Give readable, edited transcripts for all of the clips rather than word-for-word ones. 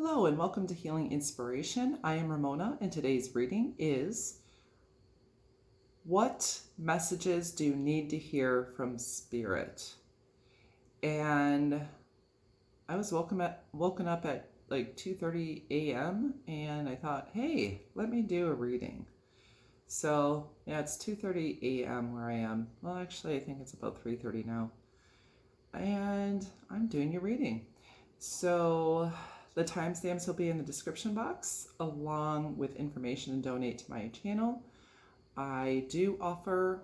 Hello and welcome to Healing Inspiration. I am Ramona and today's reading is What Messages Do You Need to Hear from Spirit? And I was woken up at like 2:30 a.m. and I thought, hey, let me do a reading. So yeah, it's 2:30 a.m. where I am. Well, actually, I think it's about 3:30 now. And I'm doing a reading. So the timestamps will be in the description box along with information to donate to my channel. I do offer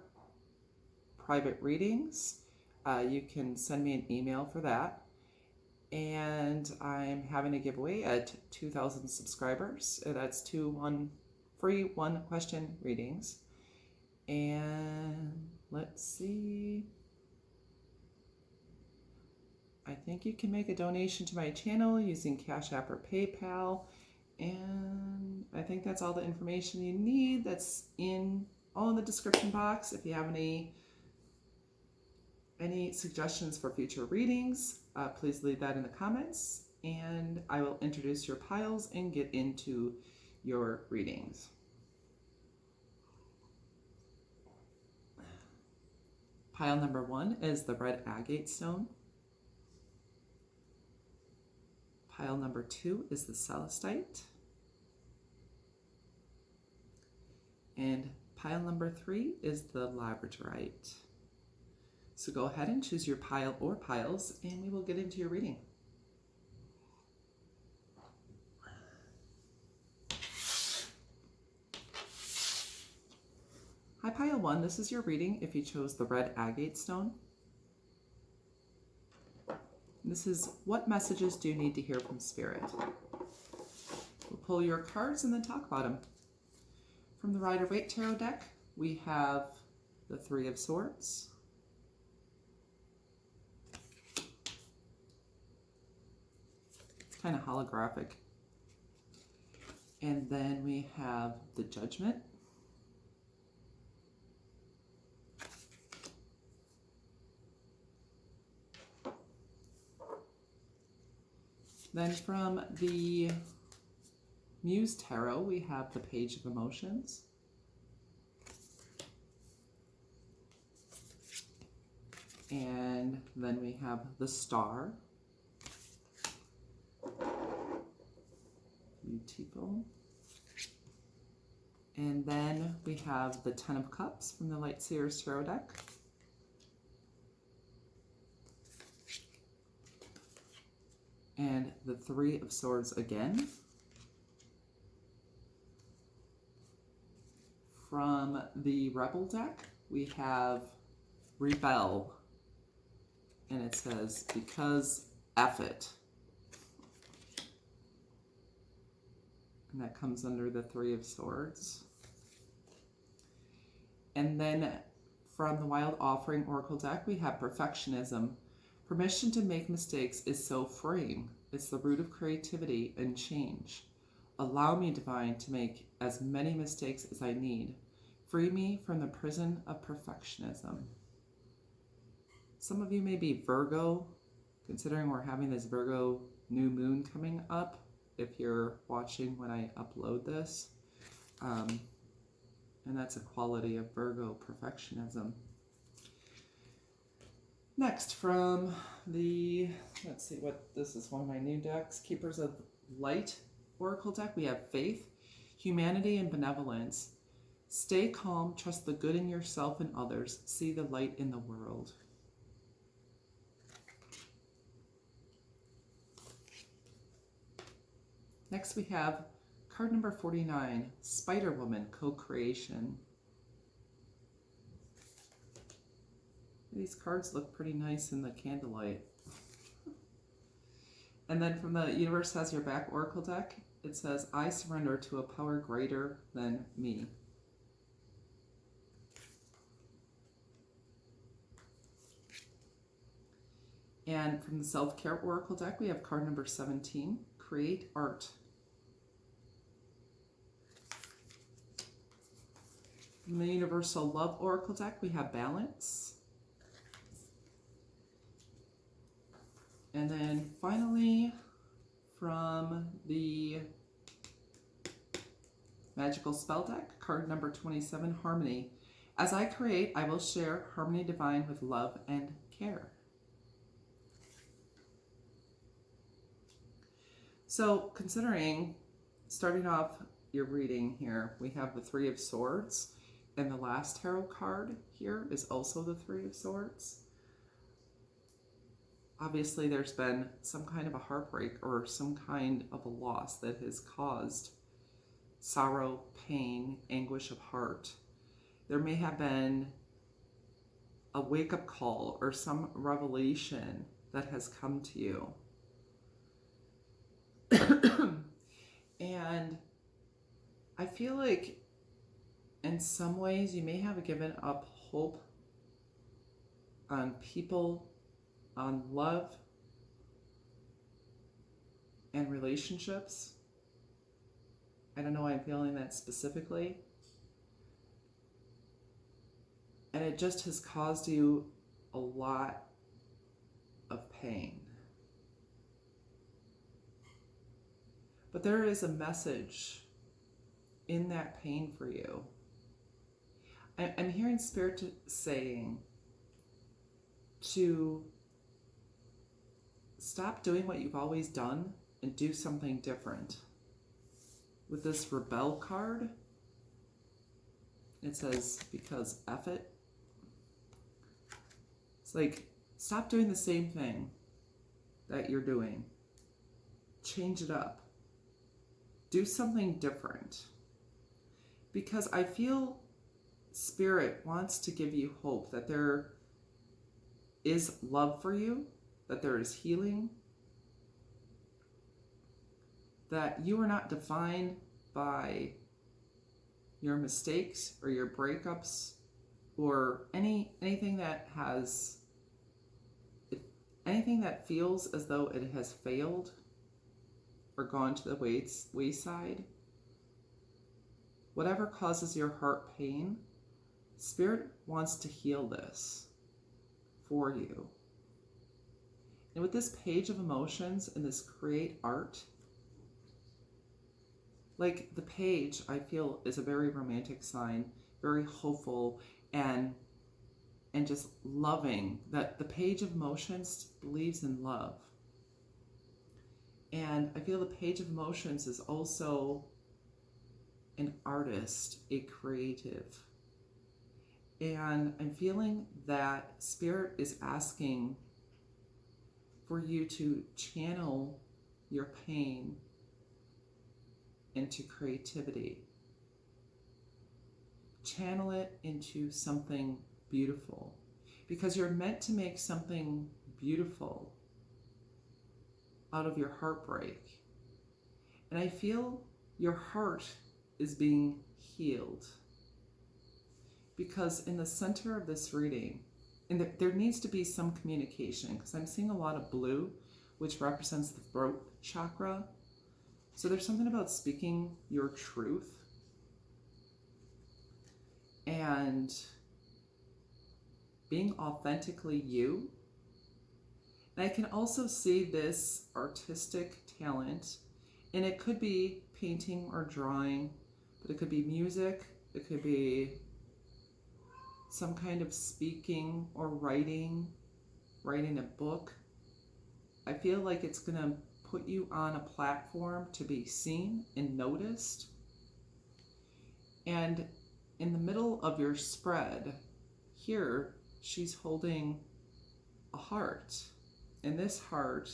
private readings. You can send me an email for that. And I'm having a giveaway at 2,000 subscribers. That's free one question readings. And let's see. I think you can make a donation to my channel using Cash App or PayPal. And I think that's all the information you need. That's all in the description box. If you have any suggestions for future readings, please leave that in the comments. And I will introduce your piles and get into your readings. Pile number 1 is the red agate stone. Pile number 2 is the celestite. And pile number 3 is the labradorite. So go ahead and choose your pile or piles and we will get into your reading. Hi, pile 1, this is your reading if you chose the red agate stone. This is what messages do you need to hear from Spirit? We'll pull your cards and then talk about them. From the Rider-Waite Tarot deck, we have the Three of Swords. It's kind of holographic. And then we have the Judgment. Then from the Muse Tarot, we have the Page of Emotions. And then we have the Star. Beautiful. And then we have the Ten of Cups from the Light Seers Tarot deck. And the Three of Swords again. From the Rebel deck, we have Rebel. And it says, because F it. And that comes under the Three of Swords. And then from the Wild Offering Oracle deck, we have Perfectionism. Permission to make mistakes is so freeing. It's the root of creativity and change. Allow me, Divine, to make as many mistakes as I need. Free me from the prison of perfectionism. Some of you may be Virgo, considering we're having this Virgo new moon coming up, if you're watching when I upload this. And that's a quality of Virgo, perfectionism. Next, from the, let's see what, this is one of my new decks, Keepers of Light Oracle deck, we have Faith, Humanity, and Benevolence. Stay calm, trust the good in yourself and others, see the light in the world. Next we have card number 49, Spider Woman, Co-Creation. These cards look pretty nice in the candlelight. And then from the Universe Has Your Back Oracle deck, it says, I surrender to a power greater than me. And from the Self-Care Oracle deck, we have card number 17, Create Art. From the Universal Love Oracle deck, we have Balance. And then finally, from the Magical Spell deck, card number 27, Harmony. As I create, I will share harmony divine with love and care. So, considering, starting off your reading here, we have the Three of Swords, and the last tarot card here is also the Three of Swords. Obviously, there's been some kind of a heartbreak or some kind of a loss that has caused sorrow, pain, anguish of heart. There may have been a wake-up call or some revelation that has come to you. And I feel like in some ways you may have given up hope on people, on love and relationships. I don't know why I'm feeling that specifically. And it just has caused you a lot of pain. But there is a message in that pain for you. I'm hearing Spirit saying to stop doing what you've always done and do something different. With this Rebel card, it says, because F it. It's like, stop doing the same thing that you're doing. Change it up. Do something different. Because I feel Spirit wants to give you hope that there is love for you, that there is healing, that you are not defined by your mistakes or your breakups or anything that feels as though it has failed or gone to the wayside. Whatever causes your heart pain, Spirit wants to heal this for you. And with this Page of Emotions and this Create Art, like the page, I feel, is a very romantic sign, very hopeful and just loving. That the Page of Emotions believes in love. And I feel the Page of Emotions is also an artist, a creative. And I'm feeling that Spirit is asking for you to channel your pain into creativity. Channel it into something beautiful, because you're meant to make something beautiful out of your heartbreak. And I feel your heart is being healed, because in the center of this reading, and there needs to be some communication, because I'm seeing a lot of blue, which represents the throat chakra. So there's something about speaking your truth and being authentically you. And I can also see this artistic talent, and it could be painting or drawing, but it could be music, it could be some kind of speaking or writing a book. I feel like it's gonna put you on a platform to be seen and noticed. And in the middle of your spread, here, she's holding a heart. And this heart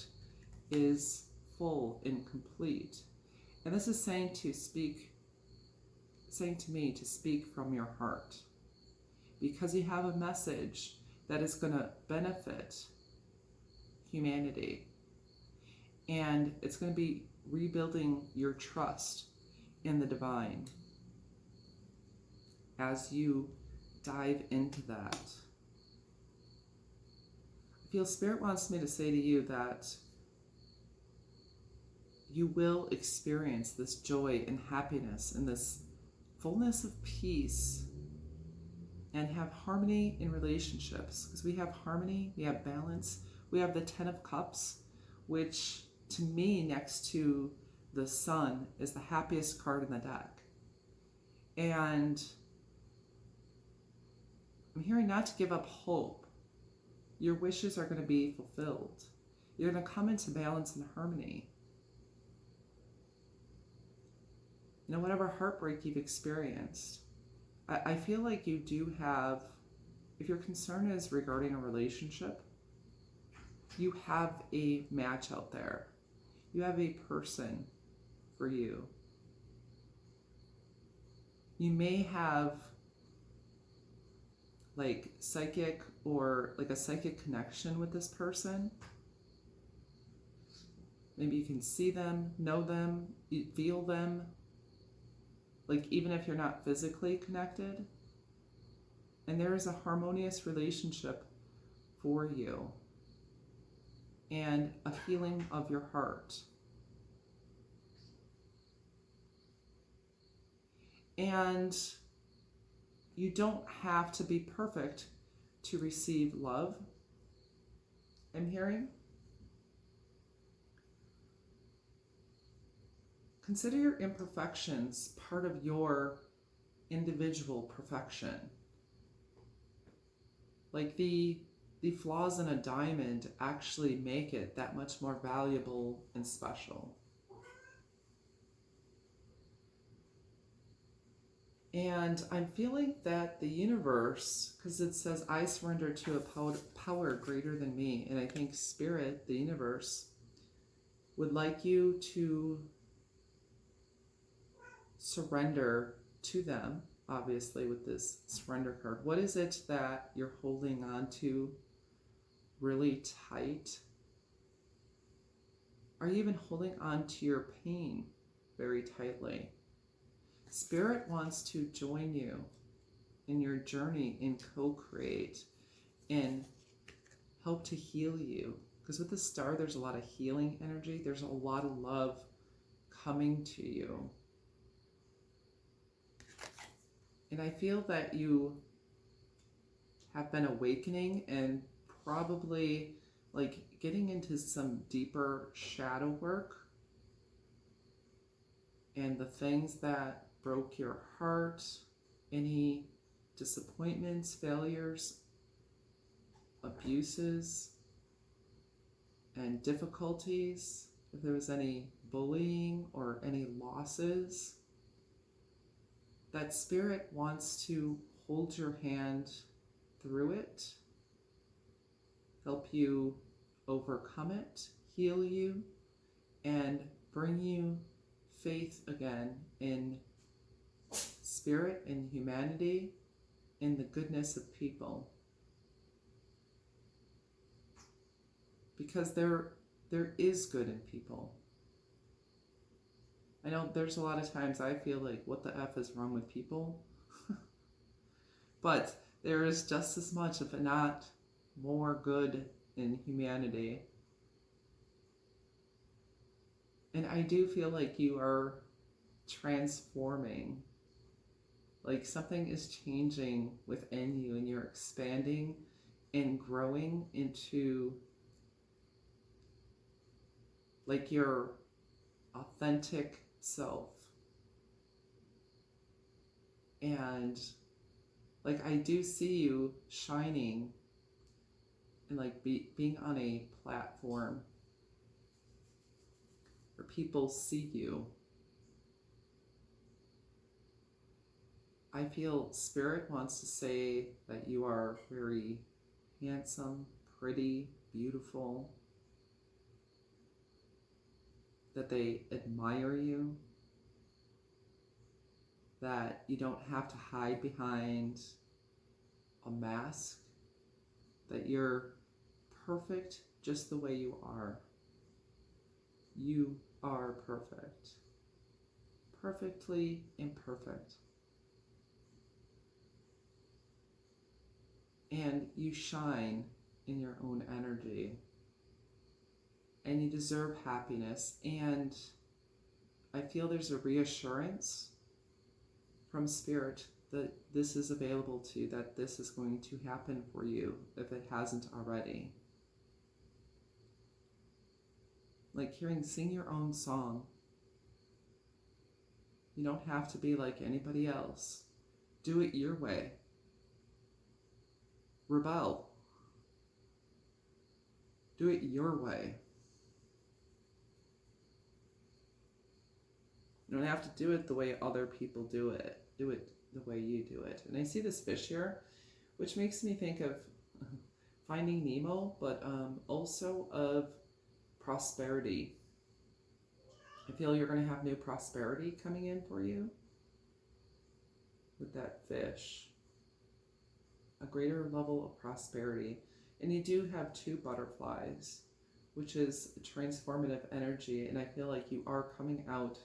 is full and complete. And this is saying to me to speak from your heart. Because you have a message that is going to benefit humanity. And it's going to be rebuilding your trust in the divine as you dive into that. I feel Spirit wants me to say to you that you will experience this joy and happiness and this fullness of peace and have harmony in relationships. Because we have harmony, we have balance, we have the 10 of Cups, which to me, next to the sun, is the happiest card in the deck. And I'm hearing not to give up hope. Your wishes are going to be fulfilled. You're going to come into balance and harmony. You know, whatever heartbreak you've experienced, I feel like you do have, if your concern is regarding a relationship, you have a match out there. You have a person for you. You may have like psychic or like a psychic connection with this person. Maybe you can see them, know them, you feel them. Like even if you're not physically connected. And there is a harmonious relationship for you. And a healing of your heart. And you don't have to be perfect to receive love, I'm hearing. Consider your imperfections part of your individual perfection. Like the flaws in a diamond actually make it that much more valuable and special. And I'm feeling that the universe, because it says, I surrender to a power greater than me. And I think Spirit, the universe, would like you to surrender to them, obviously, with this surrender card. What is it that you're holding on to really tight? Are you even holding on to your pain very tightly? Spirit wants to join you in your journey and co-create and help to heal you. Because with the star, there's a lot of healing energy. There's a lot of love coming to you. And I feel that you have been awakening and probably like getting into some deeper shadow work. And the things that broke your heart, any disappointments, failures, abuses, and difficulties, if there was any bullying or any losses, that Spirit wants to hold your hand through it, help you overcome it, heal you, and bring you faith again in spirit, in humanity, in the goodness of people. Because there is good in people. I know there's a lot of times I feel like, what the F is wrong with people? But there is just as much, if not more, good in humanity. And I do feel like you are transforming. Like something is changing within you and you're expanding and growing into like your authentic self. And like I do see you shining and like being on a platform where people see you. I feel Spirit wants to say that you are very handsome, pretty, beautiful, that they admire you, that you don't have to hide behind a mask, that you're perfect just the way you are. You are perfect. Perfectly imperfect. And you shine in your own energy. And you deserve happiness. And I feel there's a reassurance from Spirit that this is available to you, that this is going to happen for you if it hasn't already. like sing your own song. You don't have to be like anybody else. Do it your way. Rebel. Do it your way. You don't have to do it the way other people do it. Do it the way you do it. And I see this fish here, which makes me think of Finding Nemo, but also of prosperity. I feel you're going to have new prosperity coming in for you with that fish. A greater level of prosperity. And you do have 2 butterflies, which is transformative energy. And I feel like you are coming out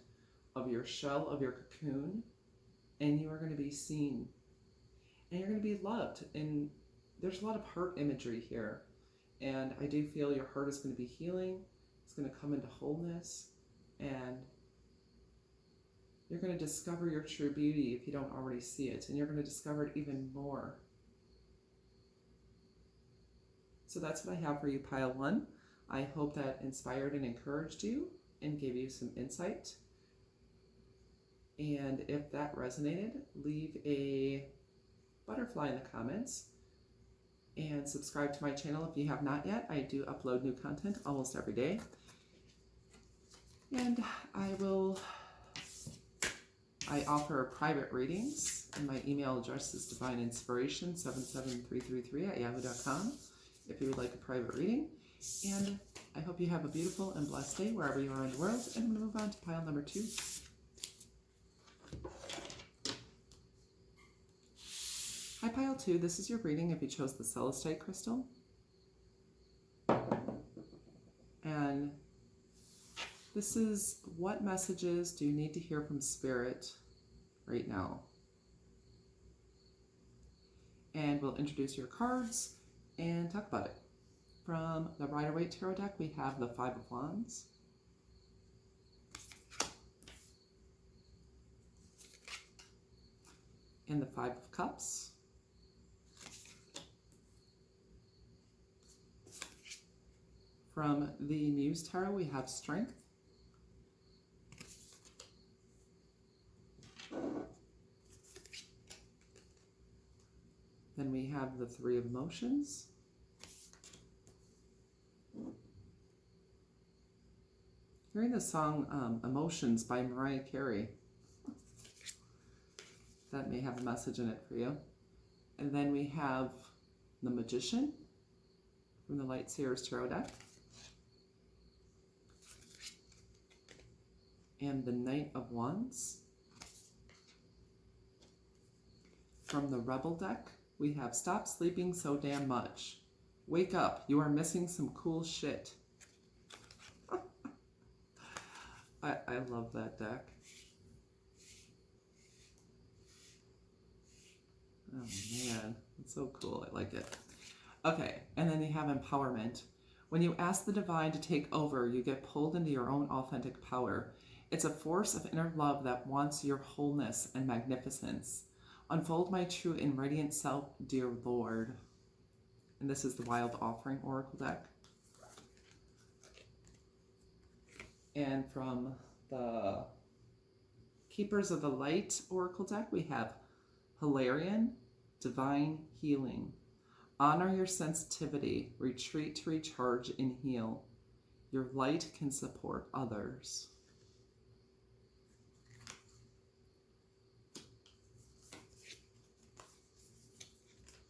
of your shell, of your cocoon, and you are going to be seen. And you're going to be loved. And there's a lot of heart imagery here. And I do feel your heart is going to be healing. It's going to come into wholeness. And you're going to discover your true beauty if you don't already see it. And you're going to discover it even more. So that's what I have for you, Pile 1. I hope that inspired and encouraged you and gave you some insight. And if that resonated, leave a butterfly in the comments. And subscribe to my channel if you have not yet. I do upload new content almost every day. And I offer private readings, and my email address is divineinspiration77333@yahoo.com if you would like a private reading. And I hope you have a beautiful and blessed day wherever you are in the world. And I'm going to move on to pile number 2. Hi, pile 2. This is your reading if you chose the celestite crystal. And this is, what messages do you need to hear from Spirit right now? And we'll introduce your cards and talk about it. From the Rider-Waite Tarot deck, we have the 5 of Wands. And the 5 of Cups. From the Muse Tarot, we have Strength. Then we have the 3 of Emotions. Hearing the song Emotions by Mariah Carey. That may have a message in it for you. And then we have the Magician from the Light Seers Tarot deck. And the Knight of Wands. From the Rebel deck, we have Stop Sleeping So Damn Much. Wake up, you are missing some cool shit. I love that deck. Oh man, it's so cool, I like it. Okay, and then you have Empowerment. When you ask the divine to take over, you get pulled into your own authentic power. It's a force of inner love that wants your wholeness and magnificence. Unfold my true and radiant self, dear Lord. And this is the Wild Offering Oracle deck. And from the Keepers of the Light Oracle deck, we have Hilarion, Divine Healing. Honor your sensitivity. Retreat to recharge and heal. Your light can support others.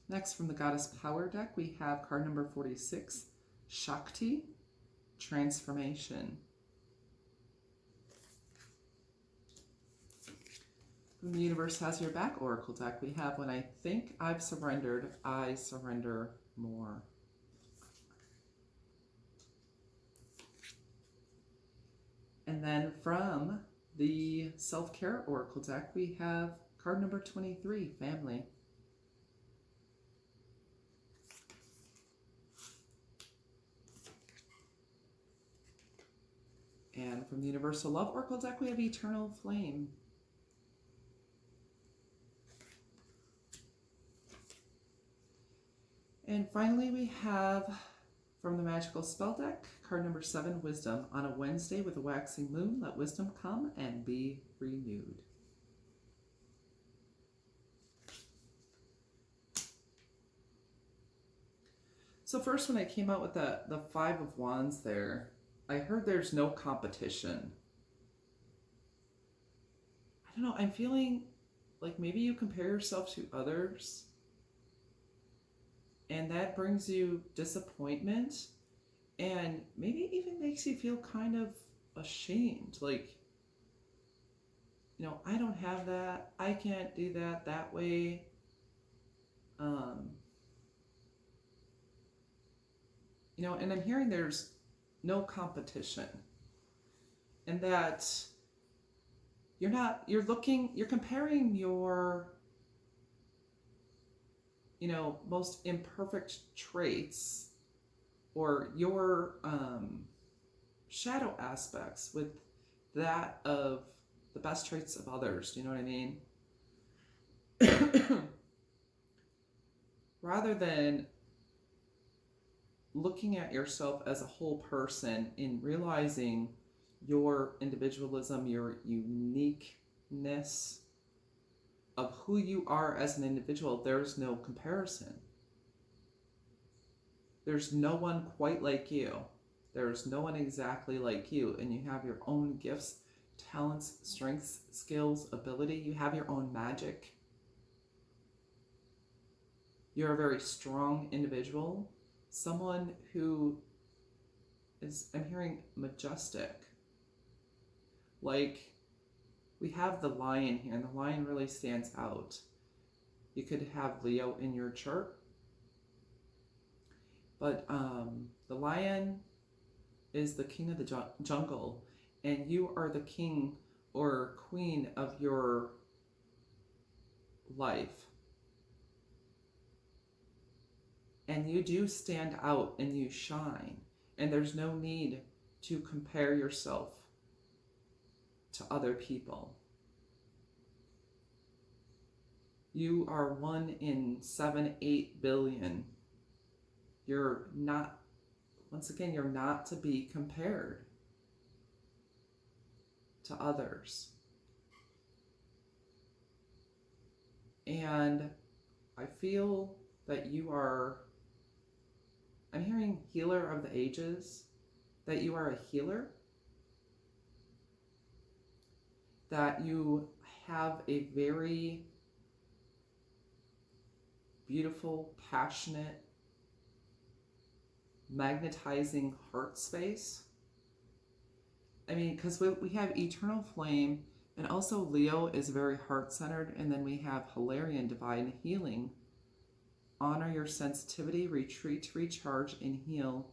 Next, from the Goddess Power deck, we have card number 46, Shakti, Transformation. From the Universe Has Your Back Oracle deck, we have When I Think I've Surrendered, I Surrender More. And then from the Self-Care Oracle deck, we have card number 23, Family. And from the Universal Love Oracle deck, we have Eternal Flame. And finally, we have From the Magical Spell Deck, card number 7, Wisdom. On a Wednesday with a waxing moon, let wisdom come and be renewed. So first, when I came out with the 5 of Wands there, I heard there's no competition. I don't know, I'm feeling like maybe you compare yourself to others and that brings you disappointment and maybe even makes you feel kind of ashamed. Like, you know, I don't have that. I can't do that way. You know, and I'm hearing there's no competition and that you're comparing your, you know, most imperfect traits or your shadow aspects with that of the best traits of others. Do you know what I mean? Rather than looking at yourself as a whole person and realizing your individualism, your uniqueness of who you are as an individual, there's no comparison. There's no one quite like you. There's no one exactly like you, and you have your own gifts, talents, strengths, skills, ability. You have your own magic. You're a very strong individual, someone who is, I'm hearing, majestic. Like, we have the lion here, and the lion really stands out. You could have Leo in your chart, but the lion is the king of the jungle, and you are the king or queen of your life. And you do stand out and you shine, and there's no need to compare yourself to other people. You are 1 in 7, 8 billion. You're not, once again, you're not to be compared to others. And I feel that you are, I'm hearing healer of the ages, that you are a healer, that you have a very beautiful, passionate, magnetizing heart space. I mean, because we have eternal flame, and also Leo is very heart-centered, and then we have Hilarion, divine healing. Honor your sensitivity, retreat, recharge, and heal.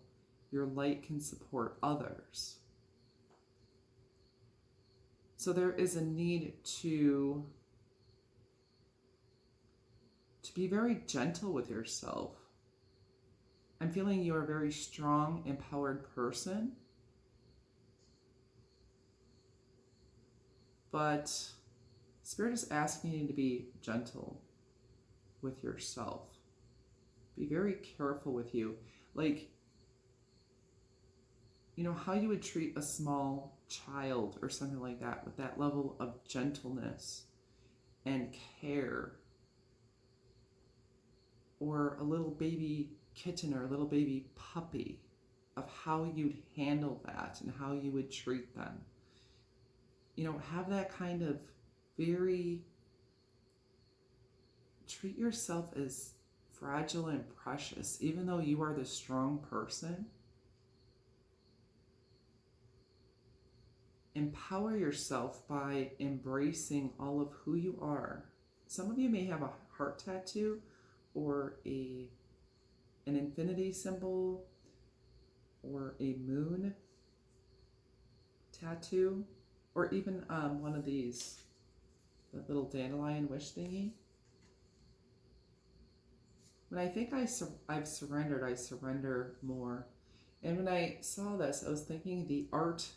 Your light can support others. So there is a need to be very gentle with yourself. I'm feeling you're a very strong, empowered person. But Spirit is asking you to be gentle with yourself. Be very careful with you. Like, you know, how you would treat a small child or something like that, with that level of gentleness and care. Or a little baby kitten or a little baby puppy, of how you'd handle that and how you would treat them. You know, have that kind of very, treat yourself as fragile and precious, even though you are the strong person. Empower yourself by embracing all of who you are. Some of you may have a heart tattoo or an infinity symbol or a moon tattoo, or even one of these, the little dandelion wish thingy. When I think I've surrendered, I surrender more. And when I saw this, I was thinking the art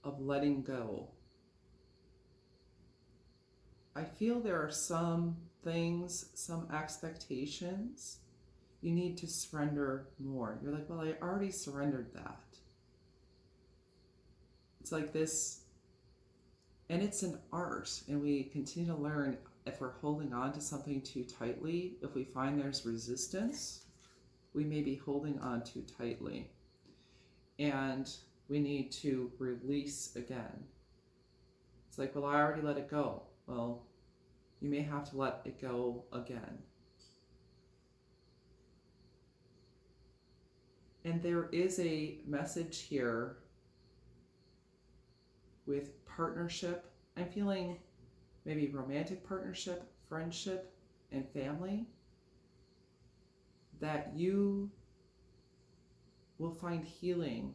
of letting go. I feel there are some things, some expectations you need to surrender more. You're like, well, I already surrendered that. It's like this, and it's an art, and we continue to learn if we're holding on to something too tightly, if we find there's resistance, we may be holding on too tightly. And we need to release again. It's like, well, I already let it go. Well, you may have to let it go again. And there is a message here with partnership. I'm feeling maybe romantic partnership, friendship, and family, that you will find healing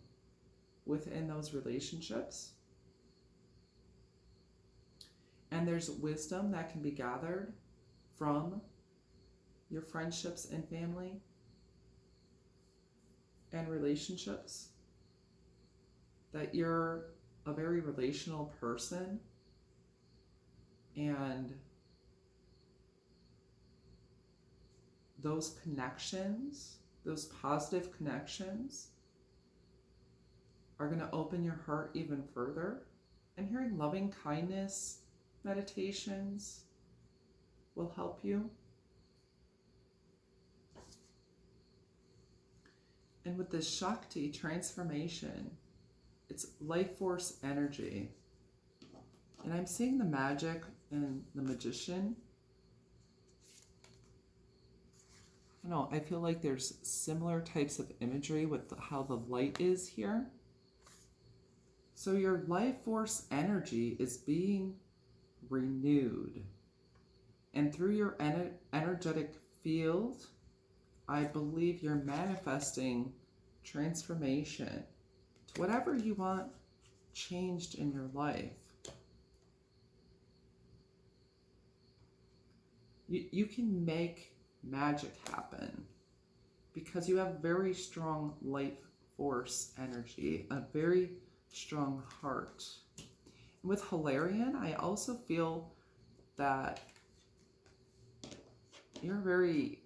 within those relationships. And there's wisdom that can be gathered from your friendships and family and relationships, that you're a very relational person, and those connections, those positive connections, are going to open your heart even further. And hearing loving kindness meditations will help you. And with this Shakti transformation, it's life force energy. And I'm seeing the magic and the magician. I don't know, I feel like there's similar types of imagery with how the light is here. So your life force energy is being renewed. And through your energetic field, I believe you're manifesting transformation to whatever you want changed in your life. You can make magic happen because you have very strong life force energy, a very strong heart. And with Hilarion, I also feel that you're a very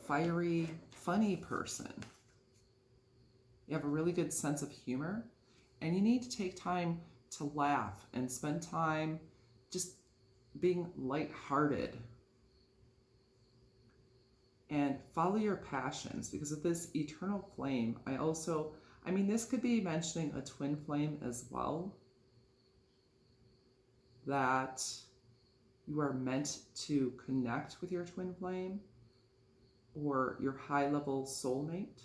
fiery, funny person. You have a really good sense of humor, and you need to take time to laugh and spend time just being lighthearted. And follow your passions, because of this eternal flame, this could be mentioning a twin flame as well, that you are meant to connect with your twin flame or your high-level soulmate.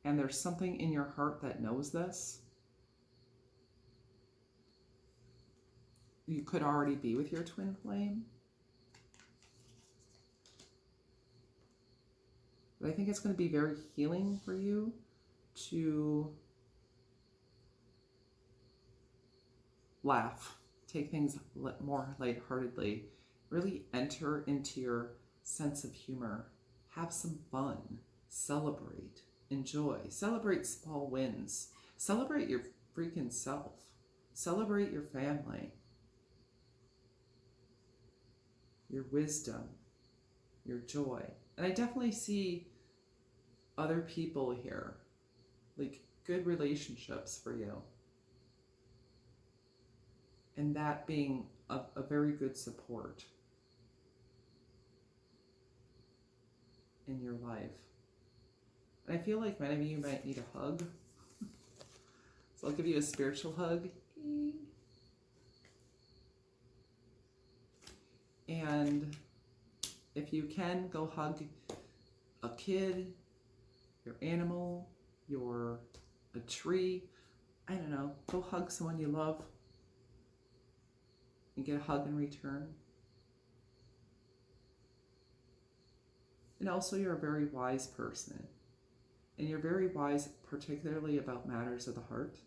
And there's something in your heart that knows this. You could already be with your twin flame. But I think it's going to be very healing for you to laugh, take things more lightheartedly, really enter into your sense of humor, have some fun, celebrate, enjoy, celebrate small wins, celebrate your freaking self, celebrate your family, your wisdom, your joy. And I definitely see other people here, like good relationships for you. And that being a very good support in your life. And I feel like many of you might need a hug. So I'll give you a spiritual hug. And if you can, go hug a kid, your animal, a tree. I don't know. Go hug someone you love and get a hug in return. And also, you're a very wise person. And you're very wise, particularly about matters of the heart.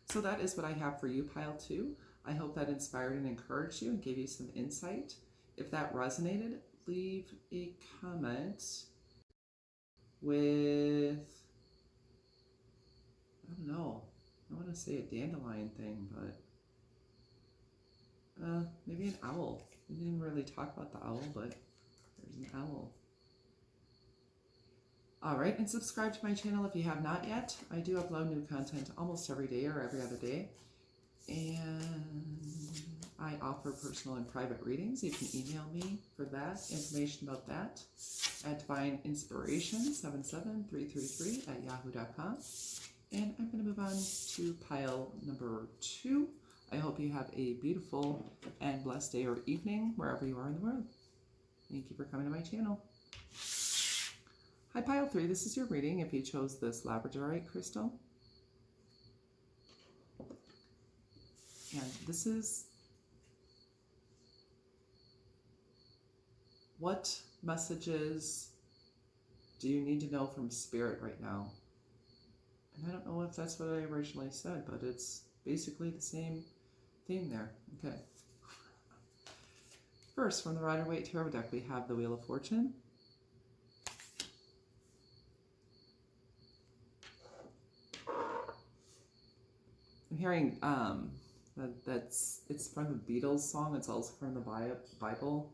So that is what I have for you, Pile 2. I hope that inspired and encouraged you and gave you some insight. If that resonated, leave a comment with, I don't know, I want to say a dandelion thing, but maybe an owl. We didn't really talk about the owl, but there's an owl. Alright, and subscribe to my channel if you have not yet. I do upload new content almost every day or every other day. And I offer personal and private readings. You can email me for that, information about that, at divineinspiration77333@yahoo.com. And I'm going to move on to pile number 2. I hope you have a beautiful and blessed day or evening wherever you are in the world. Thank you for coming to my channel. Hi, pile 3. This is your reading if you chose this labradorite crystal. And this is what messages do you need to know from Spirit right now? And I don't know if that's what I originally said, but it's basically the same theme there. Okay. First, from the Rider-Waite Tarot deck, we have the Wheel of Fortune. I'm hearing it's from the Beatles song. It's also from the Bible.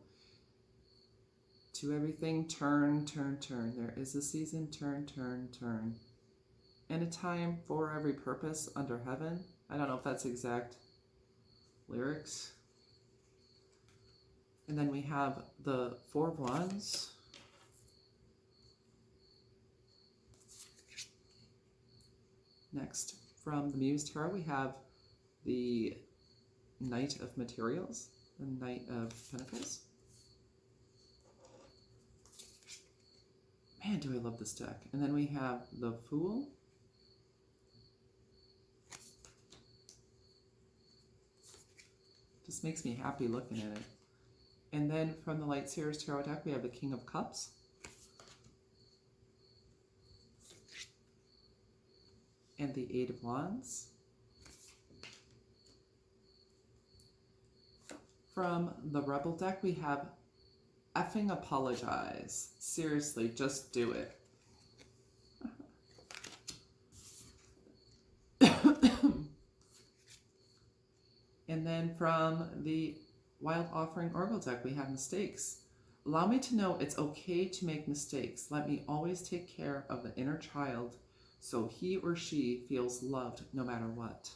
To everything, turn, turn, turn. There is a season, turn, turn, turn. And a time for every purpose under heaven. I don't know if that's exact lyrics. And then we have the Four of Wands. Next, from the Muse Tarot, we have the Knight of Materials, the Knight of Pentacles. Man, do I love this deck. And then we have the Fool. Just makes me happy looking at it. And then from the Light Seers Tarot deck, we have the King of Cups. And the Eight of Wands. From the Rebel deck, we have effing apologize. Seriously, just do it. And then from the Wild Offering Oracle deck, we have mistakes. Allow me to know it's okay to make mistakes. Let me always take care of the inner child so he or she feels loved no matter what.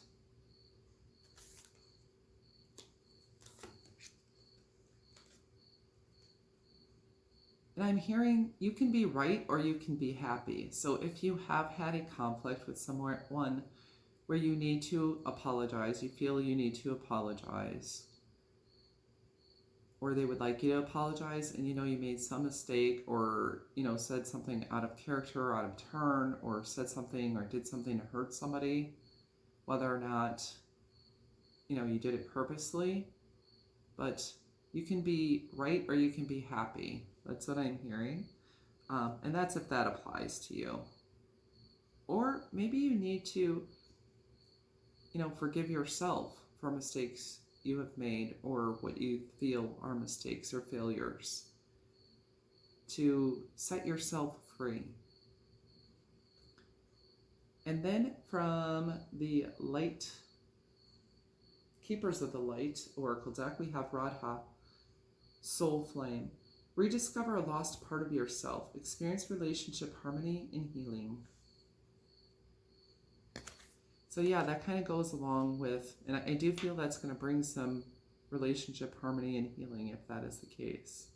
And I'm hearing you can be right or you can be happy. So if you have had a conflict with someone where you need to apologize, you feel you need to apologize, or they would like you to apologize and you know you made some mistake or said something out of character or out of turn or said something or did something to hurt somebody, whether or not you did it purposely, but you can be right or you can be happy. That's what I'm hearing. And that's if that applies to you. Or maybe you need to forgive yourself for mistakes you have made or what you feel are mistakes or failures, to set yourself free. And then from the Light Keepers of the Light Oracle deck, we have Radha, Soul Flame. Rediscover a lost part of yourself. Experience relationship harmony and healing. So yeah, that kind of goes along with, and I do feel that's going to bring some relationship harmony and healing if that is the case.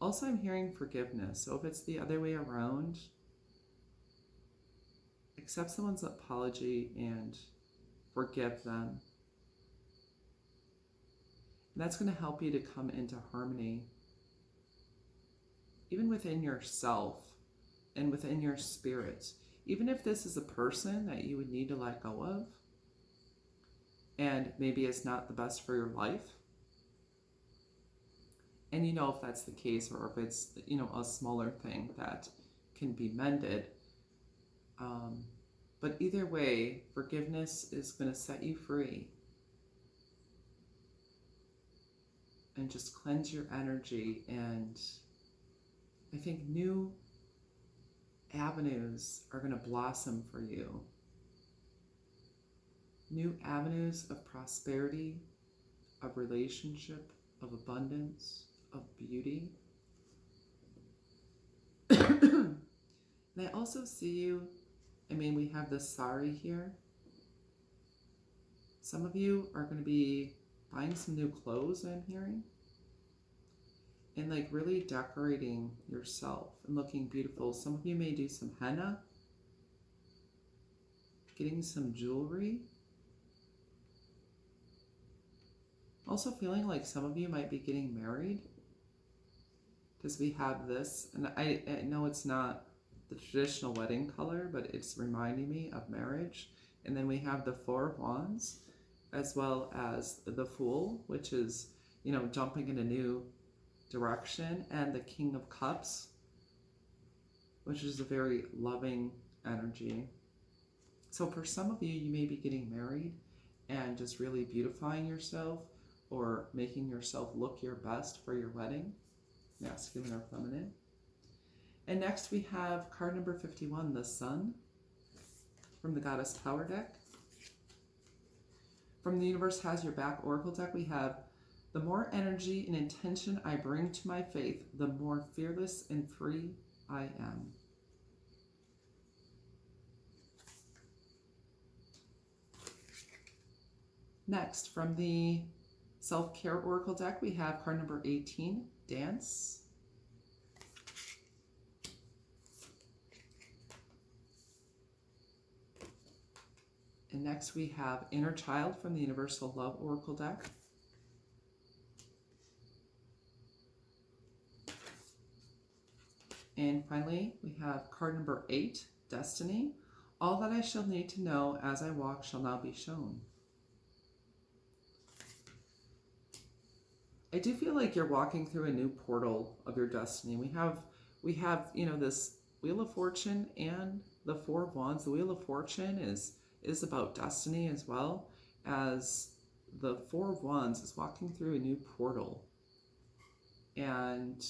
Also, I'm hearing forgiveness. So if it's the other way around, accept someone's apology and forgive them. And that's going to help you to come into harmony, even within yourself and within your spirit. Even if this is a person that you would need to let go of, and maybe it's not the best for your life, and if that's the case, or if it's a smaller thing that can be mended, but either way, forgiveness is going to set you free and just cleanse your energy, and I think new avenues are going to blossom for you. new avenues of prosperity, of relationship, of abundance, of beauty. And I also see you, we have the sari here. Some of you are going to be buying some new clothes, I'm hearing. And like really decorating yourself and looking beautiful. Some of you may do some henna, getting some jewelry. Also feeling like some of you might be getting married, because we have this, and I know it's not the traditional wedding color, but it's reminding me of marriage. And then we have the Four of Wands, as well as the Fool, which is, jumping in a new direction, and the King of Cups, which is a very loving energy. So for some of you, you may be getting married and just really beautifying yourself or making yourself look your best for your wedding, masculine or feminine. And next we have card number 51, the Sun, from the Goddess Power deck. From the Universe Has Your Back Oracle deck, we have, the more energy and intention I bring to my faith, the more fearless and free I am. Next, from the Self-Care Oracle deck, we have card number 18, Dance. And next we have Inner Child from the Universal Love Oracle deck. And finally, we have card number 8, Destiny. All that I shall need to know as I walk shall now be shown. I do feel like you're walking through a new portal of your destiny. We have this Wheel of Fortune and the Four of Wands. The Wheel of Fortune is about destiny, as well as the Four of Wands is walking through a new portal. And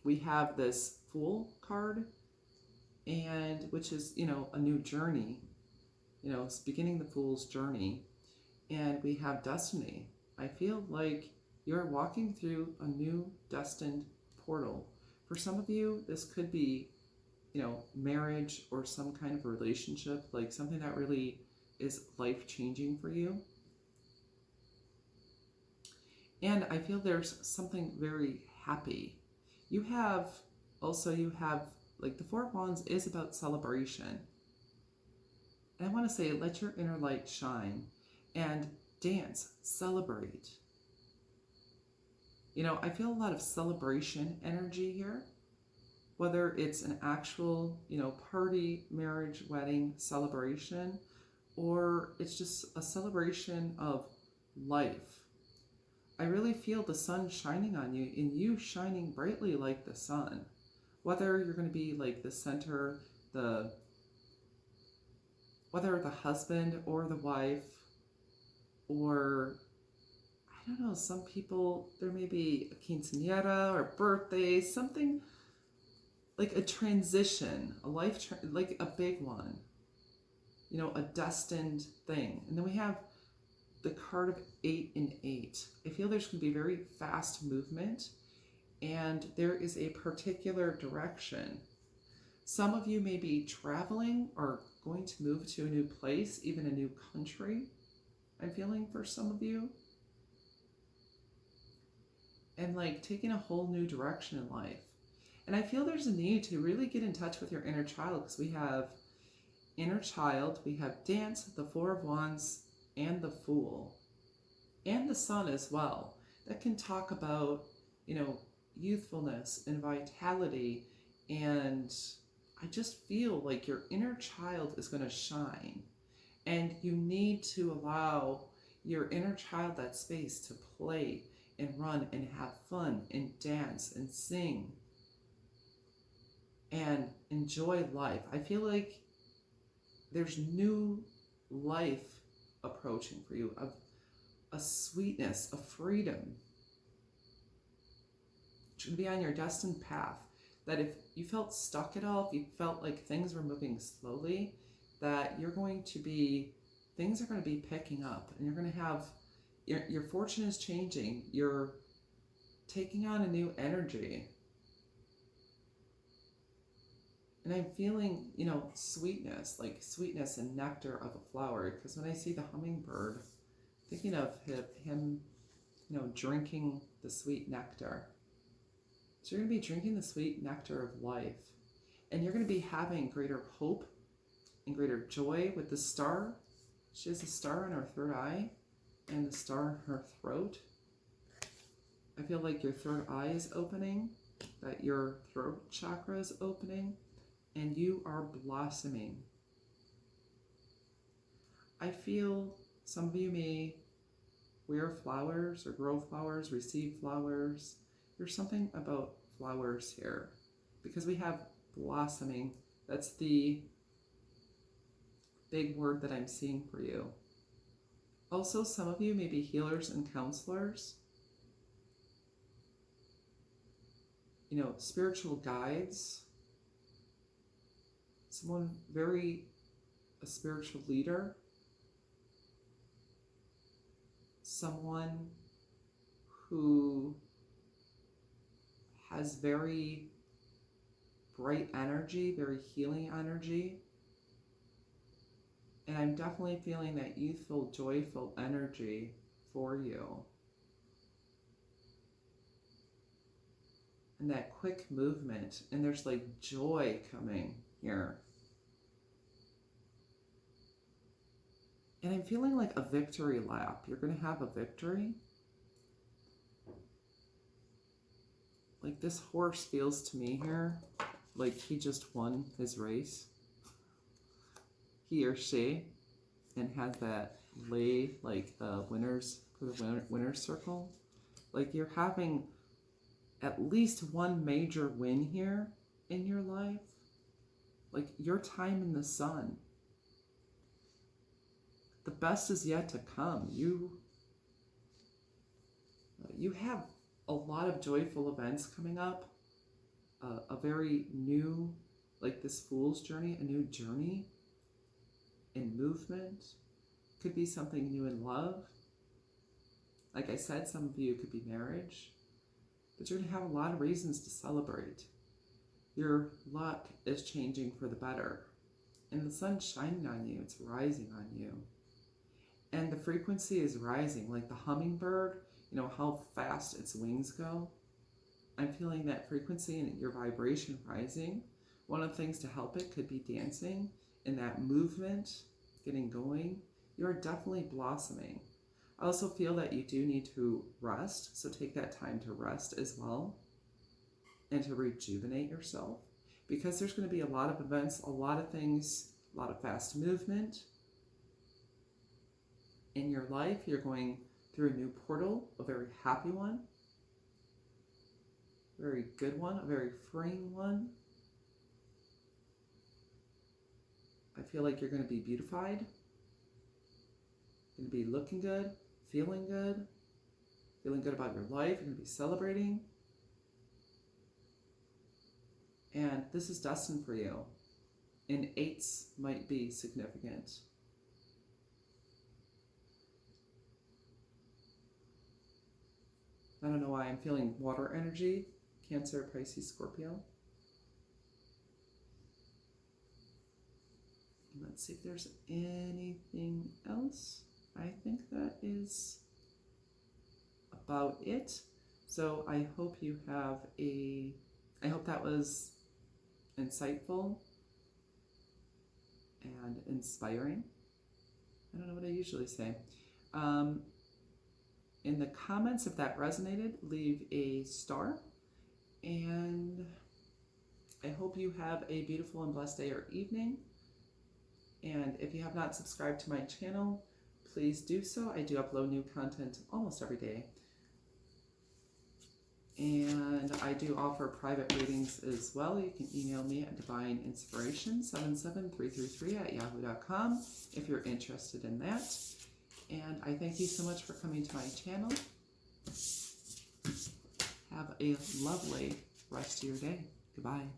we have this Fool card, and which is, a new journey, it's beginning the Fool's journey. And we have Destiny. I feel like you're walking through a new destined portal. For some of you, this could be, marriage or some kind of relationship, like something that really is life-changing for you. And I feel there's something very happy. You have, like the Four of Wands is about celebration. And I want to say, let your inner light shine and dance, celebrate. I feel a lot of celebration energy here, whether it's an actual, party, marriage, wedding celebration, or it's just a celebration of life. I really feel the sun shining on you, and you shining brightly like the sun. Whether you're going to be like the center, whether the husband or the wife, or I don't know, some people, there may be a quinceañera or birthday, something like a transition, a life, like a big one, a destined thing. And then we have the card of 8 and 8. I feel there's going to be very fast movement, and there is a particular direction. Some of you may be traveling or going to move to a new place, even a new country, I'm feeling for some of you. And like taking a whole new direction in life. And I feel there's a need to really get in touch with your inner child, because we have Inner Child, we have Dance, the Four of Wands, and the Fool, and the Sun as well. That can talk about, youthfulness and vitality. And I just feel like your inner child is going to shine. And you need to allow your inner child that space to play and run and have fun and dance and sing and enjoy life. I feel like there's new life approaching for you, of a sweetness, a freedom. It should be on your destined path. That if you felt stuck at all, if you felt like things were moving slowly, that you're going to be things are going to be picking up, and you're going to have, your fortune is changing. You're taking on a new energy. And I'm feeling, sweetness, like sweetness and nectar of a flower. Because when I see the hummingbird, thinking of him, drinking the sweet nectar. So you're going to be drinking the sweet nectar of life. And you're going to be having greater hope and greater joy with the star. She has a star in her third eye and the star in her throat. I feel like your third eye is opening, that your throat chakra is opening, and you are blossoming. I feel some of you may wear flowers or grow flowers, receive flowers. There's something about flowers here because we have blossoming. That's the big word that I'm seeing for you. Also, some of you may be healers and counselors. Spiritual guides. Someone a spiritual leader. Someone who has very bright energy, very healing energy. And I'm definitely feeling that youthful, joyful energy for you. And that quick movement. And there's like joy coming here. And I'm feeling like a victory lap. You're going to have a victory. Like this horse feels to me here like he just won his race. He or she, and has that lay like winners for the winner's circle. Like you're having at least one major win here in your life. Like your time in the sun. The best is yet to come. You have a lot of joyful events coming up. A very new, like this fool's journey, a new journey in movement. Could be something new in love. Like I said, some of you could be marriage. But you're going to have a lot of reasons to celebrate. Your luck is changing for the better. And the sun's shining on you. It's rising on you. And the frequency is rising. Like the hummingbird, how fast its wings go. I'm feeling that frequency and your vibration rising. One of the things to help it could be dancing and that movement getting going. You're definitely blossoming. I also feel that you do need to rest, so take that time to rest as well and to rejuvenate yourself because there's going to be a lot of events, a lot of things, a lot of fast movement in your life. You're going through a new portal, a very happy one, a very good one, a very freeing one. I feel like you're going to be beautified, going to be looking good, feeling good about your life. You're going to be celebrating. And this is destined for you. And 8s might be significant. I don't know why I'm feeling water energy. Cancer, Pisces, Scorpio. Let's see if there's anything else. I think that is about it. So I hope I hope that was insightful and inspiring. I don't know what I usually say. In the comments, if that resonated, leave a star. And I hope you have a beautiful and blessed day or evening. And if you have not subscribed to my channel, please do so. I do upload new content almost every day. And I do offer private readings as well. You can email me at divineinspiration77333@yahoo.com if you're interested in that. And I thank you so much for coming to my channel. Have a lovely rest of your day. Goodbye.